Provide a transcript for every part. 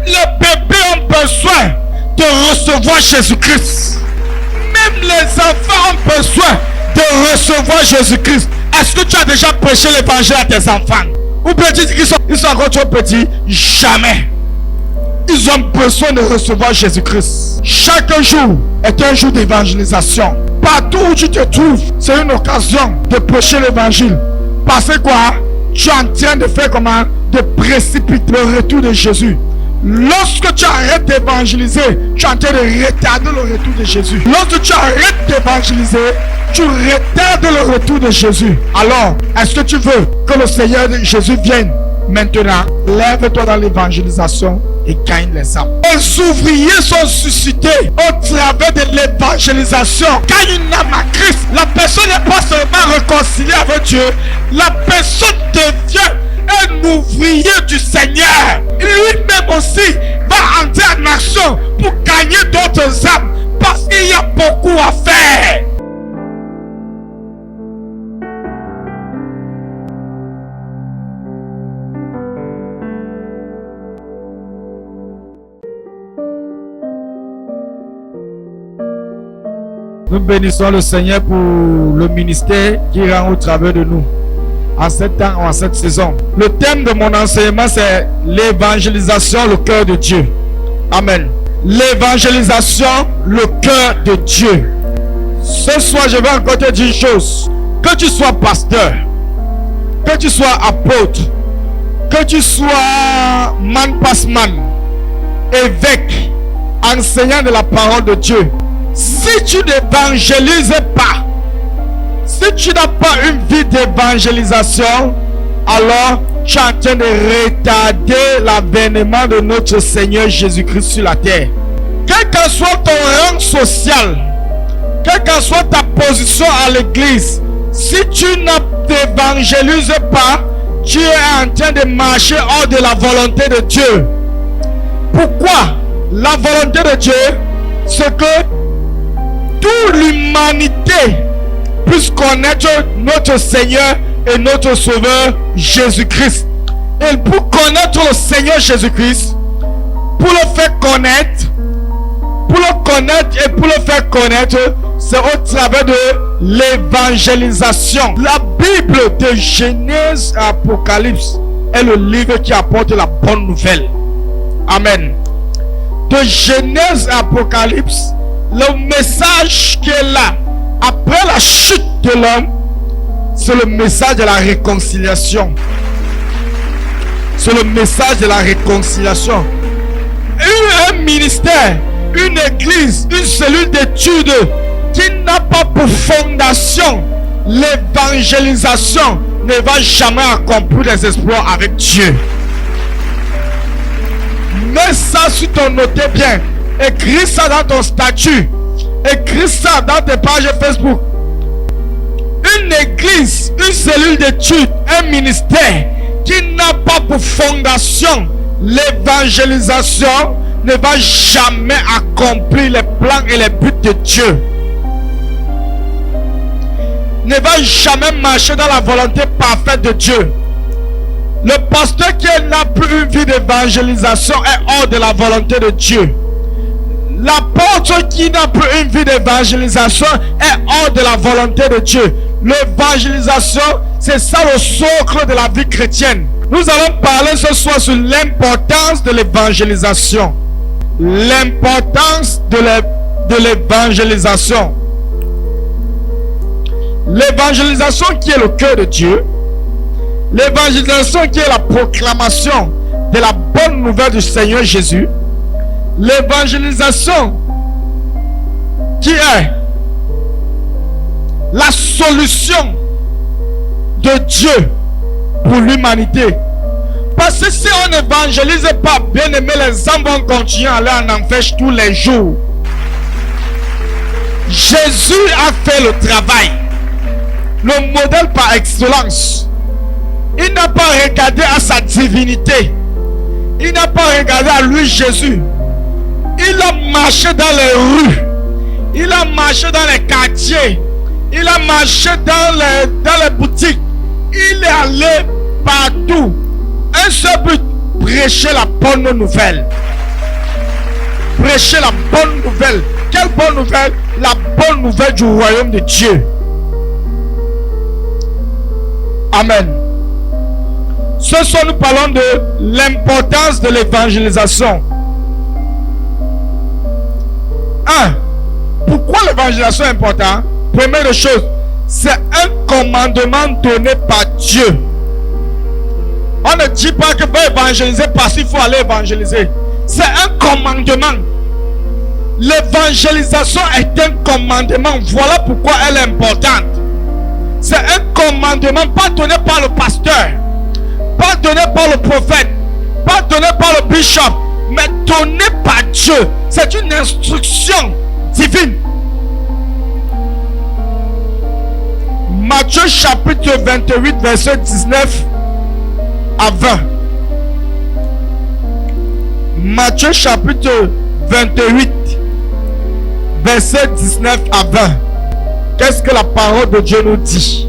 les bébés ont besoin de recevoir Jésus-Christ. Même les enfants ont besoin de recevoir Jésus-Christ. Est-ce que tu as déjà prêché l'évangile à tes enfants? Ou bien tu dis qu'ils sont encore trop petits? Jamais. Ils ont besoin de recevoir Jésus-Christ. Chaque jour est un jour d'évangélisation. Partout où tu te trouves, c'est une occasion de prêcher l'évangile. Parce que quoi? Tu es en train de faire comment? De précipiter le retour de Jésus. Lorsque tu arrêtes d'évangéliser, tu es en train de retarder le retour de Jésus. Lorsque tu arrêtes d'évangéliser, tu retardes le retour de Jésus. Alors, est-ce que tu veux que le Seigneur Jésus vienne maintenant? Lève-toi dans l'évangélisation et gagne les âmes. Les ouvriers sont suscités au travers de l'évangélisation. Gagne une âme à Christ. La personne n'est pas seulement réconciliée avec Dieu, la personne devient un ouvrier du Seigneur. Lui-même aussi va entrer en action pour gagner d'autres âmes, parce qu'il y a beaucoup à faire. Nous bénissons le Seigneur pour le ministère qui rend au travers de nous en cette temps, en cette saison. Le thème de mon enseignement, c'est l'évangélisation, le cœur de Dieu. Amen. L'évangélisation, le cœur de Dieu. Ce soir, je vais encore te dire une chose. Que tu sois pasteur, que tu sois apôtre, que tu sois man passe man, évêque, enseignant de la parole de Dieu, si tu n'évangélises pas, si tu n'as pas une vie d'évangélisation, alors tu es en train de retarder l'avènement de notre Seigneur Jésus-Christ sur la terre. Quel que soit ton rang social, quelle que soit ta position à l'église, si tu ne t'évangélises pas, tu es en train de marcher hors de la volonté de Dieu. Pourquoi? La volonté de Dieu, c'est que toute l'humanité puisse connaître notre Seigneur et notre Sauveur Jésus-Christ. Et pour connaître le Seigneur Jésus-Christ, pour le faire connaître, et pour le faire connaître, c'est au travers de l'évangélisation. La Bible de Genèse à Apocalypse est le livre qui apporte la bonne nouvelle. Amen. De Genèse à Apocalypse, le message qui est là, après la chute de l'homme, c'est le message de la réconciliation. C'est le message de la réconciliation. Un ministère, une église, une cellule d'études qui n'a pas pour fondation l'évangélisation ne va jamais accomplir des exploits avec Dieu. Mets ça sur ton noté bien. Écris ça dans ton statut. Écris ça dans tes pages Facebook. Une église, une cellule d'études, un ministère qui n'a pas pour fondation l'évangélisation ne va jamais accomplir les plans et les buts de Dieu. Ne va jamais marcher dans la volonté parfaite de Dieu. Le pasteur qui n'a plus une vie d'évangélisation est hors de la volonté de Dieu. L'apôtre qui n'a plus une vie d'évangélisation est hors de la volonté de Dieu. L'évangélisation, c'est ça le socle de la vie chrétienne. Nous allons parler ce soir sur l'importance de l'évangélisation. L'importance de l'évangélisation. L'évangélisation qui est le cœur de Dieu. L'évangélisation qui est la proclamation de la bonne nouvelle du Seigneur Jésus. L'évangélisation qui est la solution de Dieu pour l'humanité. Parce que si on n'évangélise pas, bien aimé, les âmes vont continuer à aller en enfer tous les jours. Jésus a fait le travail, le modèle par excellence. Il n'a pas regardé à sa divinité. Il n'a pas regardé à lui Jésus. Il a marché dans les rues. Il a marché dans les quartiers. Il a marché dans les boutiques. Il est allé partout. Un seul but, prêcher la bonne nouvelle. prêcher la bonne nouvelle. Quelle bonne nouvelle? La bonne nouvelle du royaume de Dieu. Amen. Ce soir, nous parlons de l'importance de l'évangélisation. Pourquoi l'évangélisation est importante? Première chose, c'est un commandement donné par Dieu. On ne dit pas que va évangéliser parce qu'il faut aller évangéliser. C'est un commandement. L'évangélisation est un commandement. Voilà pourquoi elle est importante. C'est un commandement pas donné par le pasteur, pas donné par le prophète, pas donné par le bishop, mais donné par Dieu. C'est une instruction divine. Matthieu chapitre 28, verset 19 à 20. Matthieu chapitre 28, verset 19 à 20. Qu'est-ce que la parole de Dieu nous dit?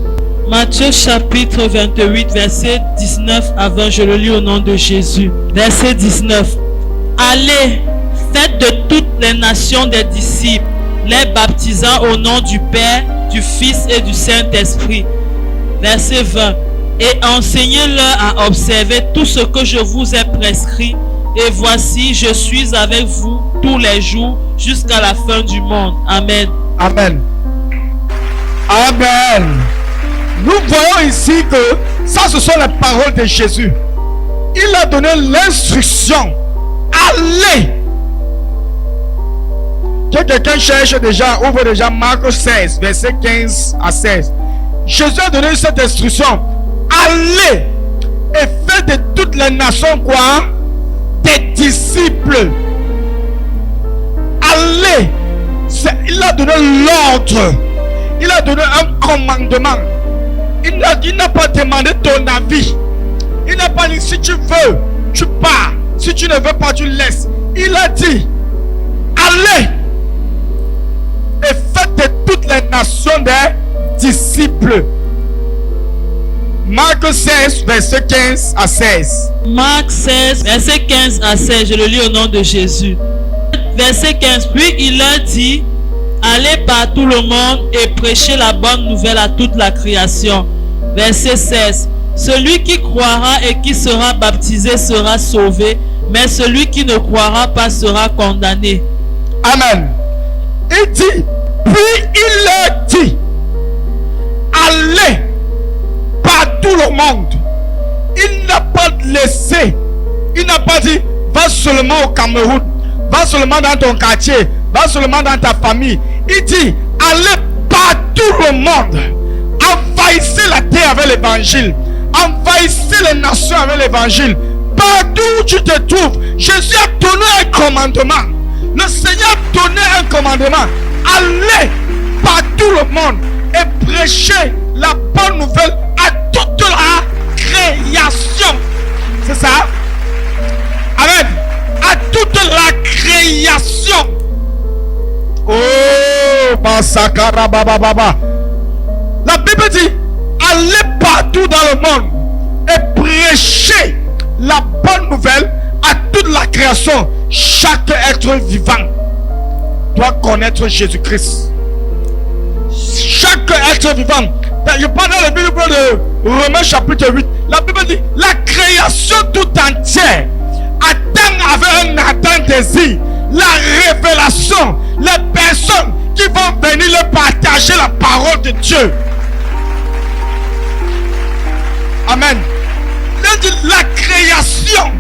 Matthieu chapitre 28, verset 19 à 20. Je le lis au nom de Jésus. Verset 19. Allez, faites de toutes les nations des disciples, les baptisant au nom du Père, du Fils et du Saint-Esprit. Verset 20. Et enseignez-leur à observer tout ce que je vous ai prescrit. Et voici, je suis avec vous tous les jours jusqu'à la fin du monde. Amen. Amen. Amen. Nous voyons ici que ça, ce sont les paroles de Jésus. Il a donné l'instruction. Allez. Que quelqu'un cherche déjà, ouvre déjà Marc 16, verset 15 à 16. Jésus a donné cette instruction. Allez et faites de toutes les nations quoi? Des disciples. Allez. Il a donné l'ordre. Il a donné un commandement. Il n'a pas demandé ton avis. Il n'a pas dit si tu veux, tu pars. Si tu ne veux pas, tu laisses. Il a dit, allez et faites de toutes les nations des disciples. Marc 16, verset 15 à 16. Marc 16, verset 15 à 16. Je le lis au nom de Jésus. Verset 15. Puis il leur dit, allez par tout le monde et prêchez la bonne nouvelle à toute la création. Verset 16. Celui qui croira et qui sera baptisé sera sauvé, mais celui qui ne croira pas sera condamné. Amen. Il dit, puis il leur dit, allez par tout le monde. Il n'a pas laissé, il n'a pas dit, va seulement au Cameroun, va seulement dans ton quartier, va seulement dans ta famille. Il dit, allez par tout le monde. Envahissez la terre avec l'évangile. Envahissez les nations avec l'évangile. Partout où tu te trouves, Jésus a donné un commandement. Le Seigneur a donné un commandement. Allez par tout le monde et prêchez la bonne nouvelle à toute la création. C'est ça? Amen. À toute la création. Oh, Basakara Baba Baba. La Bible dit, allez partout dans le monde et prêchez la bonne nouvelle à toute la création. Chaque être vivant doit connaître Jésus-Christ. Chaque être vivant. Je parle dans la Bible de Romains chapitre 8. La Bible dit, la création tout entière attend avec un ardent désir la révélation, les personnes qui vont venir leur partager la parole de Dieu. Amen. La création,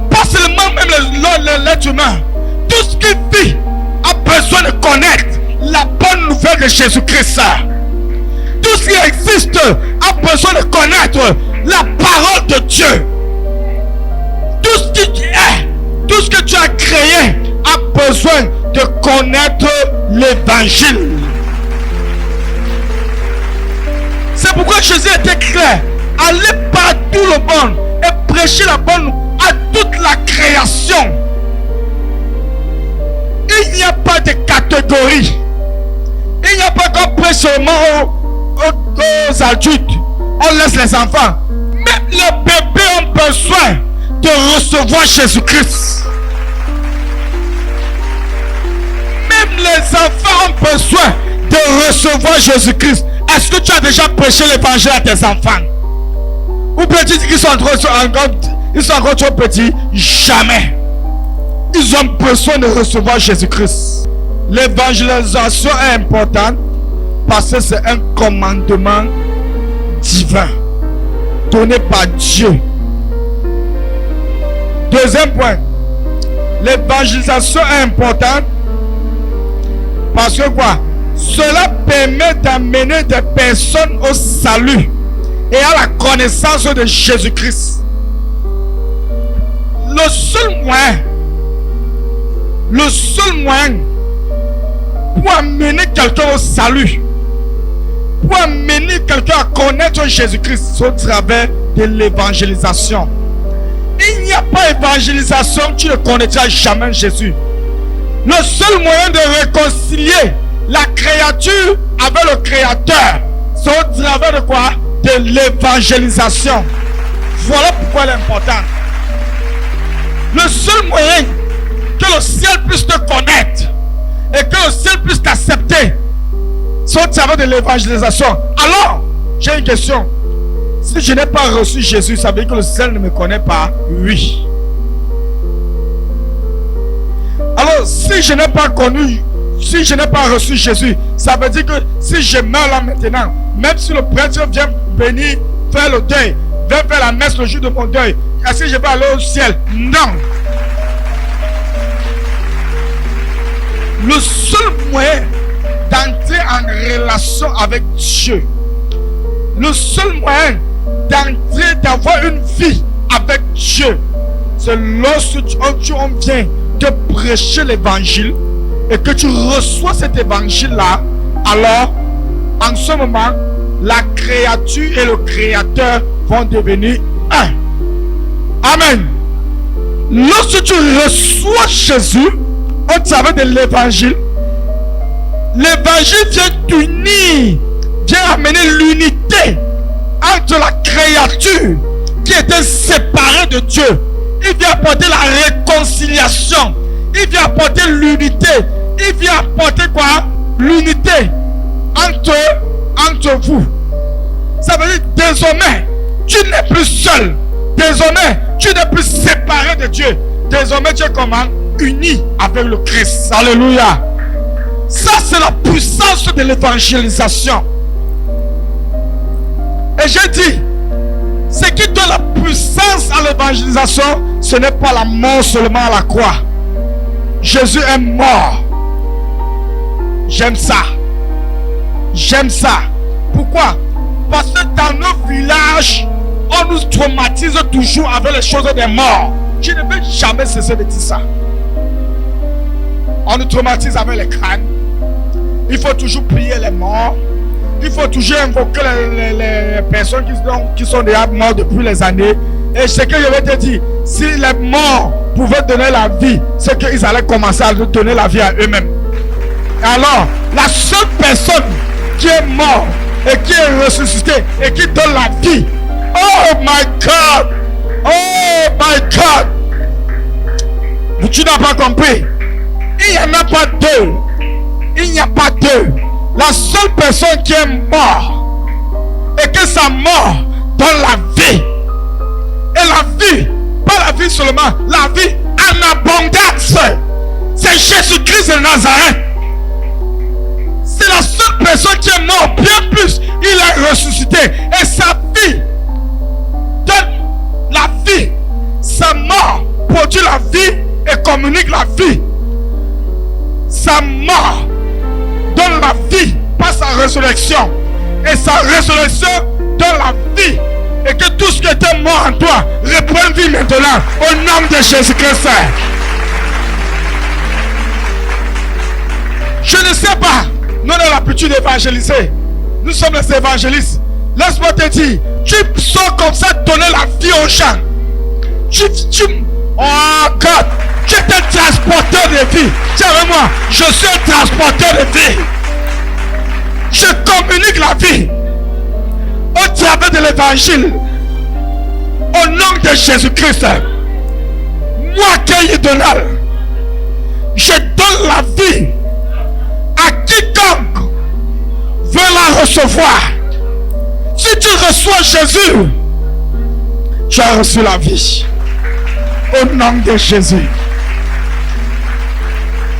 pas seulement même l'être humain, tout ce qui vit a besoin de connaître la bonne nouvelle de Jésus-Christ. Tout ce qui existe a besoin de connaître la parole de Dieu. Tout ce qui est, tout ce que tu as créé a besoin de connaître l'évangile. C'est pourquoi Jésus était clair. Allez par tout le monde et prêchez la bonne à toute la création. Il n'y a pas de catégorie. Il n'y a pas qu'on prêche seulement aux adultes. On laisse les enfants. Mais les bébés ont besoin de recevoir Jésus-Christ. Les enfants ont besoin de recevoir Jésus-Christ. Est-ce que tu as déjà prêché l'évangile à tes enfants? Ou bien tu dis qu'ils sont encore trop petits? Jamais. Ils ont besoin de recevoir Jésus-Christ. L'évangélisation est importante parce que c'est un commandement divin donné par Dieu. Deuxième point, l'évangélisation est importante parce que quoi? Cela permet d'amener des personnes au salut et à la connaissance de Jésus-Christ. Le seul moyen pour amener quelqu'un au salut, pour amener quelqu'un à connaître Jésus-Christ, c'est au travers de l'évangélisation. Il n'y a pas d'évangélisation, tu ne connaîtras jamais Jésus. Le seul moyen de réconcilier la créature avec le Créateur, c'est au travers de quoi? De l'évangélisation. Voilà pourquoi elle est importante. Le seul moyen que le ciel puisse te connaître et que le ciel puisse t'accepter, c'est au travers de l'évangélisation. Alors, j'ai une question. Si je n'ai pas reçu Jésus, ça veut dire que le ciel ne me connaît pas? Oui. Alors, si je n'ai pas reçu Jésus, ça veut dire que si je meurs là maintenant, même si le prêtre vient venir faire le deuil, vient faire la messe le jour de mon deuil, est-ce que je vais aller au ciel? Non. Le seul moyen d'entrer en relation avec Dieu, le seul moyen d'entrer, d'avoir une vie avec Dieu, c'est lorsque on vient te prêcher l'évangile et que tu reçois cet évangile-là. Alors, en ce moment, la créature et le Créateur vont devenir un. Amen. Lorsque tu reçois Jésus au travers de l'évangile, l'évangile vient t'unir, vient amener l'unité entre la créature qui était séparée de Dieu. Il vient apporter la réconciliation. Il vient apporter l'unité. Il vient apporter quoi? L'unité entre vous. Ça veut dire désormais, tu n'es plus seul. Désormais, tu n'es plus séparé de Dieu. Désormais, tu es comment? Uni avec le Christ. Alléluia. Ça, c'est la puissance de l'évangélisation. Et j'ai dit, ce qui donne la puissance à l'évangélisation, ce n'est pas la mort seulement à la croix. Jésus est mort. J'aime ça. J'aime ça. Pourquoi? Parce que dans nos villages, on nous traumatise toujours avec les choses des morts. Je ne vais jamais cesser de dire ça. On nous traumatise avec les crânes. Il faut toujours prier les morts. Il faut toujours invoquer les personnes qui sont déjà mortes depuis les années. Et ce que je vais te dire, si les morts pouvaient donner la vie, c'est qu'ils allaient commencer à donner la vie à eux-mêmes. Alors, la seule personne qui est morte et qui est ressuscitée et qui donne la vie, oh my God, oh my God, tu n'as pas compris. Il n'y en a pas deux. Il n'y a pas deux. La seule personne qui est morte et que sa mort donne la vie. Et la vie, pas la vie seulement, la vie en abondance. C'est Jésus-Christ de Nazareth. C'est la seule personne qui est morte. Bien plus, il est ressuscité. Et sa vie donne la vie. Sa mort produit la vie et communique la vie. Sa mort donne la vie par sa résurrection. Et sa résurrection donne la vie. Et que tout ce qui était mort en toi reprenne vie maintenant. Au nom de Jésus-Christ. Je ne sais pas. Nous avons l'habitude d'évangéliser. Nous sommes les évangélistes. Laisse-moi te dire. Tu sors comme ça donner la vie aux gens. Oh God. Tu es un transporteur de vie. Tiens avec moi. Je suis un transporteur de vie. Je communique la vie au travers de l'évangile. Au nom de Jésus-Christ. Moi, Kéhi Donald, je donne la vie quiconque veut la recevoir, si tu reçois Jésus, tu as reçu la vie. Au nom de Jésus.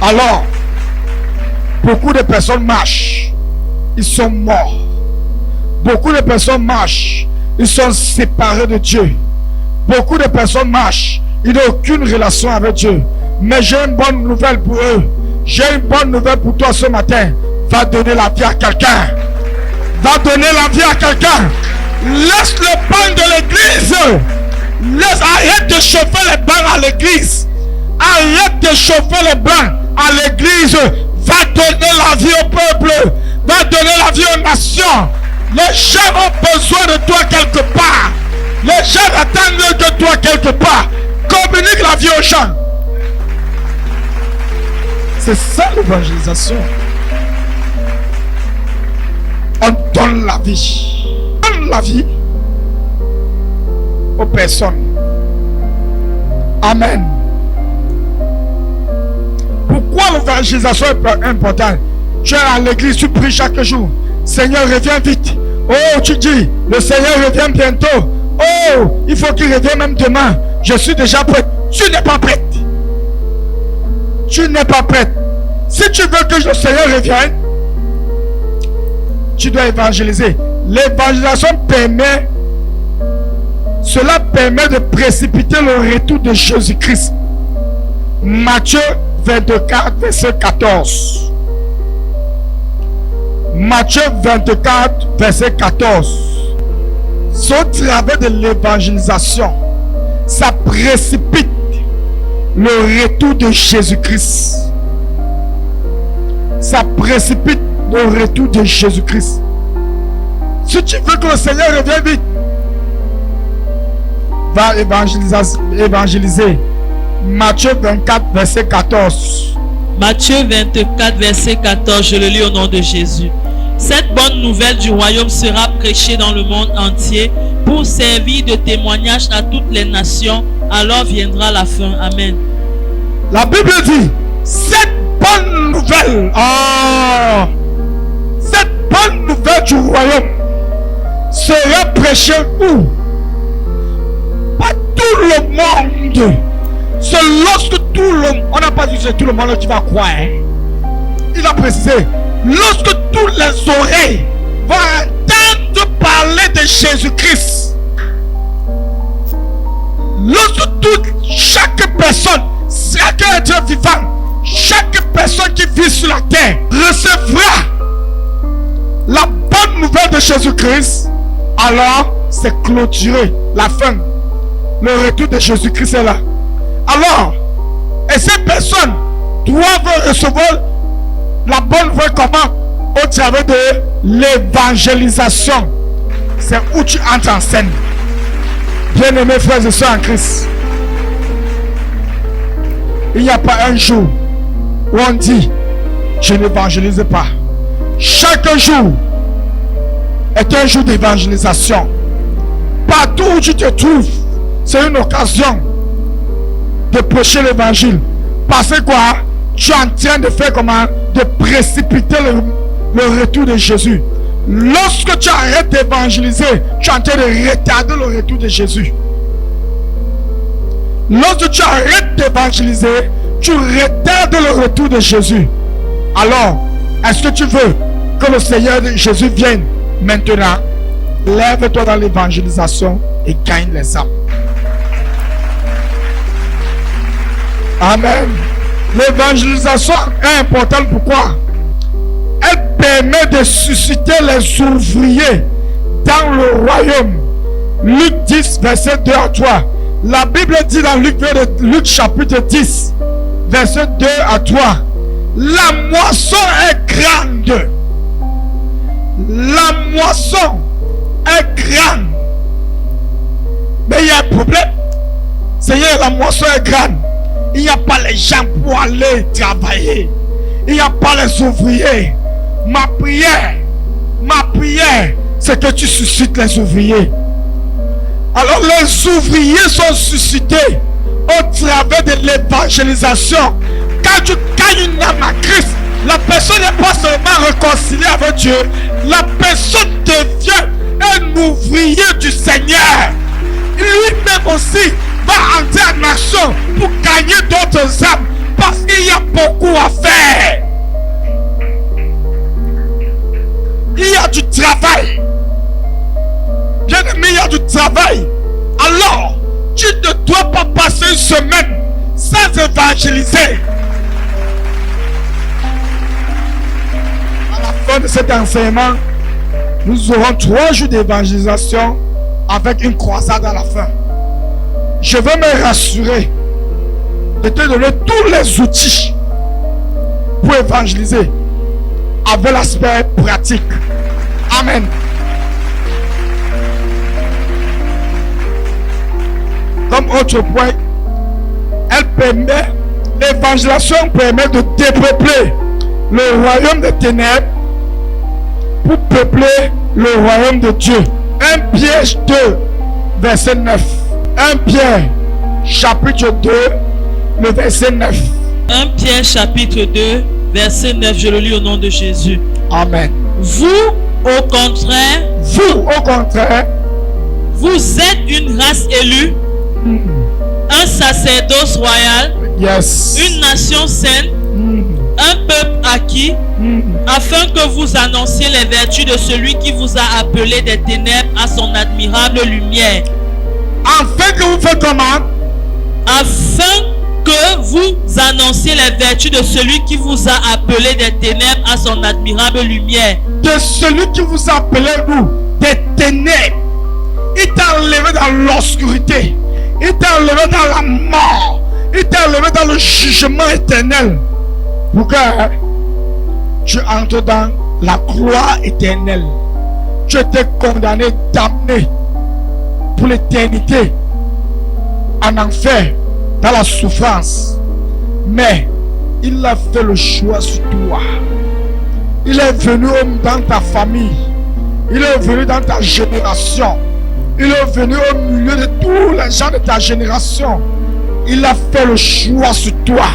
Alors, beaucoup de personnes marchent, ils sont morts. Beaucoup de personnes marchent, ils sont séparés de Dieu. Beaucoup de personnes marchent, ils n'ont aucune relation avec Dieu. Mais j'ai une bonne nouvelle pour eux. J'ai une bonne nouvelle pour toi ce matin. Va donner la vie à quelqu'un. Va donner la vie à quelqu'un. Laisse le banc de l'église. Arrête de chauffer les bancs à l'église. Arrête de chauffer les bancs à l'église. Va donner la vie au peuple. Va donner la vie aux nations. Les gens ont besoin de toi quelque part. Les gens attendent de toi quelque part. Communique la vie aux gens. C'est ça l'évangélisation. On donne la vie. On donne la vie aux personnes. Amen. Pourquoi l'évangélisation est importante? Tu es à l'église, tu pries chaque jour. Seigneur, reviens vite. Oh, tu dis, le Seigneur revient bientôt. Oh, il faut qu'il revienne même demain. Je suis déjà prête. Tu n'es pas prête. Tu n'es pas prête. Si tu veux que le Seigneur revienne, tu dois évangéliser. L'évangélisation permet, cela permet de précipiter le retour de Jésus-Christ. Matthieu 24, verset 14. Matthieu 24, verset 14. Au travers de l'évangélisation, ça précipite le retour de Jésus-Christ. Ça précipite le retour de Jésus-Christ. Si tu veux que le Seigneur revienne vite, va évangéliser. Matthieu 24, verset 14. Matthieu 24, verset 14, je le lis au nom de Jésus. Cette bonne nouvelle du royaume sera prêchée dans le monde entier pour servir de témoignage à toutes les nations. Alors viendra la fin. Amen. La Bible dit, cette bonne nouvelle, cette bonne nouvelle du royaume sera prêchée où? Pas tout le monde. C'est lorsque tout le monde, on n'a pas dit c'est tout le monde qui va croire. Il a précisé, lorsque toutes les oreilles vont entendre parler de Jésus-Christ, lorsque chaque personne, chaque être vivant, chaque personne qui vit sur la terre recevra la bonne nouvelle de Jésus-Christ, alors c'est clôturé, la fin. Le retour de Jésus-Christ est là. Alors, et ces personnes doivent recevoir la bonne nouvelle comment? Au travers de l'évangélisation. C'est où tu entres en scène. Bien-aimés frères et sœurs en Christ, il n'y a pas un jour où on dit je n'évangélise pas. Chaque jour est un jour d'évangélisation. Partout où tu te trouves, c'est une occasion de prêcher l'évangile. Parce que quoi? Tu es en train de faire comment? De précipiter le retour de Jésus. Lorsque tu arrêtes d'évangéliser, tu es en train de retarder le retour de Jésus. Lorsque tu arrêtes d'évangéliser, tu retardes le retour de Jésus. Alors, est-ce que tu veux que le Seigneur Jésus vienne maintenant? Lève-toi dans l'évangélisation et gagne les âmes. Amen. L'évangélisation est importante. Pourquoi? Elle permet de susciter les ouvriers dans le royaume. Luc 10, verset 2 à 3. La Bible dit dans Luc chapitre 10, verset 2 à 3. La moisson est grande. La moisson est grande. Mais il y a un problème. Seigneur, la moisson est grande. Il n'y a pas les gens pour aller travailler. Il n'y a pas les ouvriers. Ma prière, c'est que tu suscites les ouvriers. Alors les ouvriers sont suscités au travers de l'évangélisation. Quand tu gagnes une âme à Christ, La personne n'est pas seulement réconciliée avec Dieu, la personne devient un ouvrier du Seigneur. Lui-même aussi va entrer en action pour gagner d'autres âmes parce qu'il y a beaucoup à faire. Il y a du travail. Bien aimé, il y a du travail. Alors, tu ne dois pas passer une semaine sans évangéliser. À la fin de cet enseignement, nous aurons 3 jours d'évangélisation avec une croisade à la fin. Je veux me rassurer de te donner tous les outils pour évangéliser avec l'aspect pratique. Amen. Comme autre point, l'évangélisation permet de dépeupler le royaume des ténèbres pour peupler le royaume de Dieu. 1 Pierre 2, verset 9. 1 Pierre, chapitre 2, le verset 9. 1 Pierre, chapitre 2, verset 9. Je le lis au nom de Jésus. Amen. Vous, au contraire, vous êtes une race élue, un sacerdoce royal, une nation sainte, un peuple acquis, afin que vous annonciez les vertus de celui qui vous a appelé des ténèbres à son admirable lumière. Afin que vous faites comment? Afin que vous annonciez les vertus de celui qui vous a appelé des ténèbres à son admirable lumière. De celui qui vous a appelé, nous, des ténèbres. Il t'a enlevé dans l'obscurité. Il t'a enlevé dans la mort. Il t'a enlevé dans le jugement éternel. Pour que tu entres dans la gloire éternelle. Tu étais condamné, damné pour l'éternité en enfer, dans la souffrance. Mais il a fait le choix sur toi. Il est venu dans ta famille. Il est venu dans ta génération. Il est venu au milieu de tous les gens de ta génération. Il a fait le choix sur toi.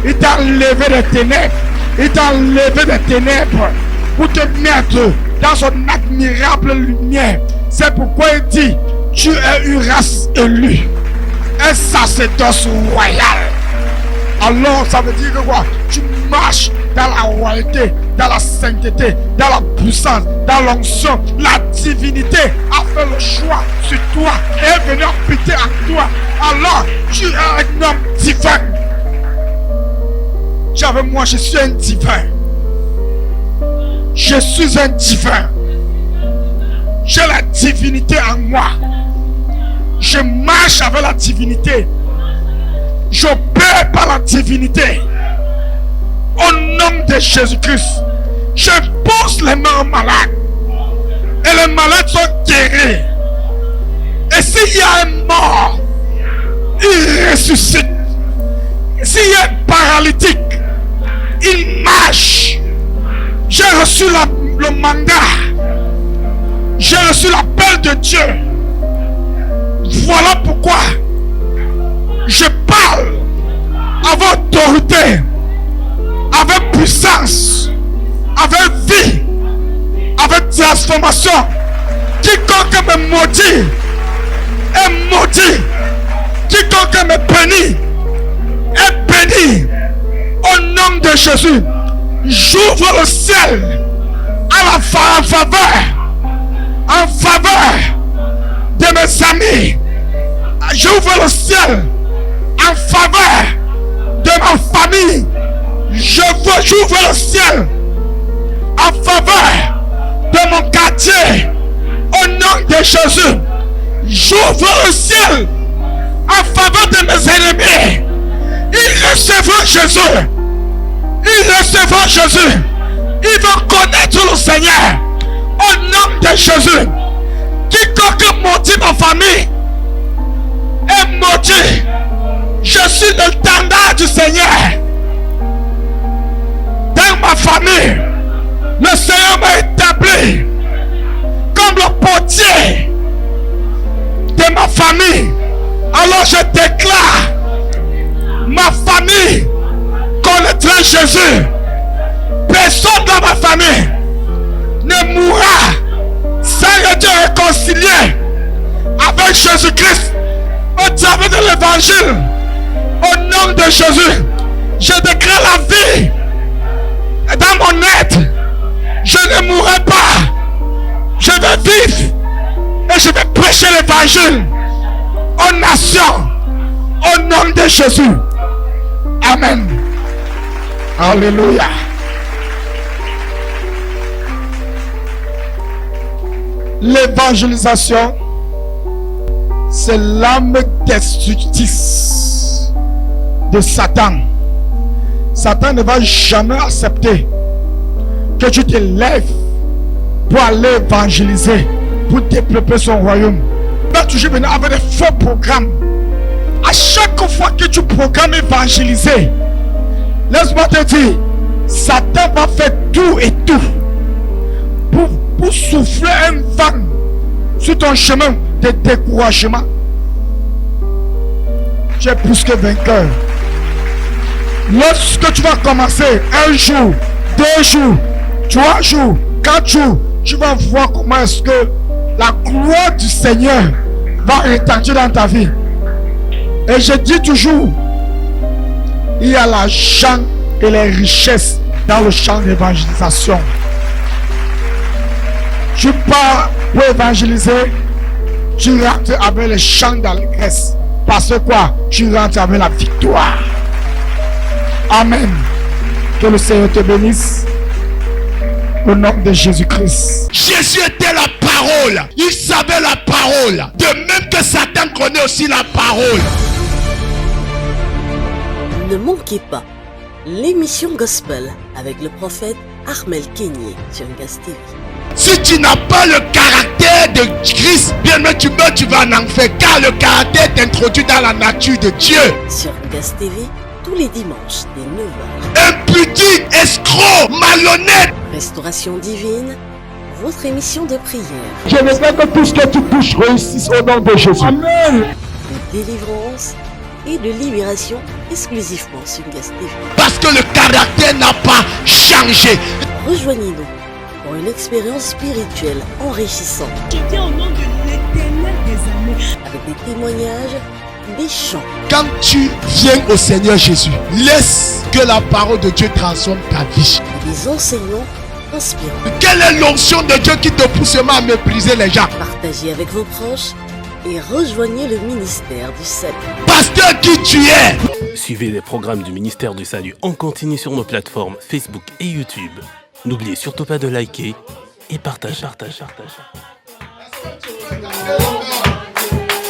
Il t'a enlevé des ténèbres. Il t'a enlevé des ténèbres pour te mettre dans son admirable lumière. C'est pourquoi il dit, tu es une race élue, un sacerdoce royal. Alors ça veut dire que quoi? Tu marches dans la royauté, dans la sainteté, dans la puissance, dans l'onction. La divinité a fait le choix sur toi et est venue habiter en toi. Alors tu es un homme divin. Avec moi, je suis un divin. Je suis un divin. J'ai la divinité en moi. Je marche avec la divinité. J'opère par la divinité. Au nom de Jésus-Christ, je pose les mains aux malades. Et les malades sont guéris. Et s'il y a un mort, il ressuscite. S'il y a un paralytique, il marche. J'ai reçu le mandat. J'ai reçu l'appel de Dieu. Voilà pourquoi je parle avec autorité, avec puissance, avec vie, avec transformation. Quiconque me maudit est maudit. Quiconque me bénit est béni. Au nom de Jésus, j'ouvre le ciel en faveur de mes amis. J'ouvre le ciel en faveur de ma famille. J'ouvre le ciel en faveur de mon quartier. Au nom de Jésus, j'ouvre le ciel en faveur de mes ennemis. Ils recevront Jésus. Ils recevront Jésus. Ils vont connaître le Seigneur. Au nom de Jésus. Quiconque maudit ma famille est maudit. Je suis le standard du Seigneur. Dans ma famille, le Seigneur m'a établi comme le portier de ma famille. Alors je déclare, ma famille connaîtra Jésus. Jésus-Christ, au travers de l'évangile, au nom de Jésus, je déclare la vie dans mon être. Je ne mourrai pas. Je vais vivre et je vais prêcher l'évangile aux nations au nom de Jésus. Amen. Alléluia. L'évangélisation, c'est l'âme destructrice de Satan. Satan ne va jamais accepter que tu te lèves pour aller évangéliser, pour développer son royaume. Il va toujours venir avec des faux programmes. À chaque fois que tu programmes évangéliser, laisse-moi te dire, Satan va faire tout et tout pour souffler un vent sur ton chemin de découragement. Tu es plus que vainqueur. Lorsque tu vas commencer un jour, 2 jours, 3 jours, 4 jours, tu vas voir comment est-ce que la gloire du Seigneur va retentir dans ta vie. Et je dis toujours, il y a l'argent et les richesses dans le champ d'évangélisation. Tu pars pour évangéliser, tu rentres avec le chant d'allégresse. Parce que quoi? Tu rentres avec la victoire. Amen. Que le Seigneur te bénisse. Au nom de Jésus-Christ. Jésus était la parole. Il savait la parole. De même que Satan connaît aussi la parole. Ne manquez pas l'émission Gospel avec le prophète Armel Kenyé sur Gas TV. Si tu n'as pas le caractère de Christ, bien mais tu meurs, tu vas en enfer. Car le caractère est introduit dans la nature de Dieu. Sur Gas TV, tous les dimanches dès 9h. Impudique, escroc, malhonnête. Restauration divine, votre émission de prière. Je veux que tout ce que tu touches réussisse au nom de Jésus. Amen. De délivrance et de libération exclusivement sur Gas TV. Parce que le caractère n'a pas changé. Rejoignez-nous pour une expérience spirituelle enrichissante. Je dis au nom de l'Éternel des armées. Avec des témoignages, des chants. Quand tu viens au Seigneur Jésus, laisse que la parole de Dieu transforme ta vie. Et des enseignements inspirants. Quelle est l'onction de Dieu qui te pousse à mépriser les gens? Partagez avec vos proches et rejoignez le ministère du salut. Pasteur qui tu es. Suivez les programmes du ministère du Salut en continu sur nos plateformes Facebook et YouTube. N'oubliez surtout pas de liker et partager.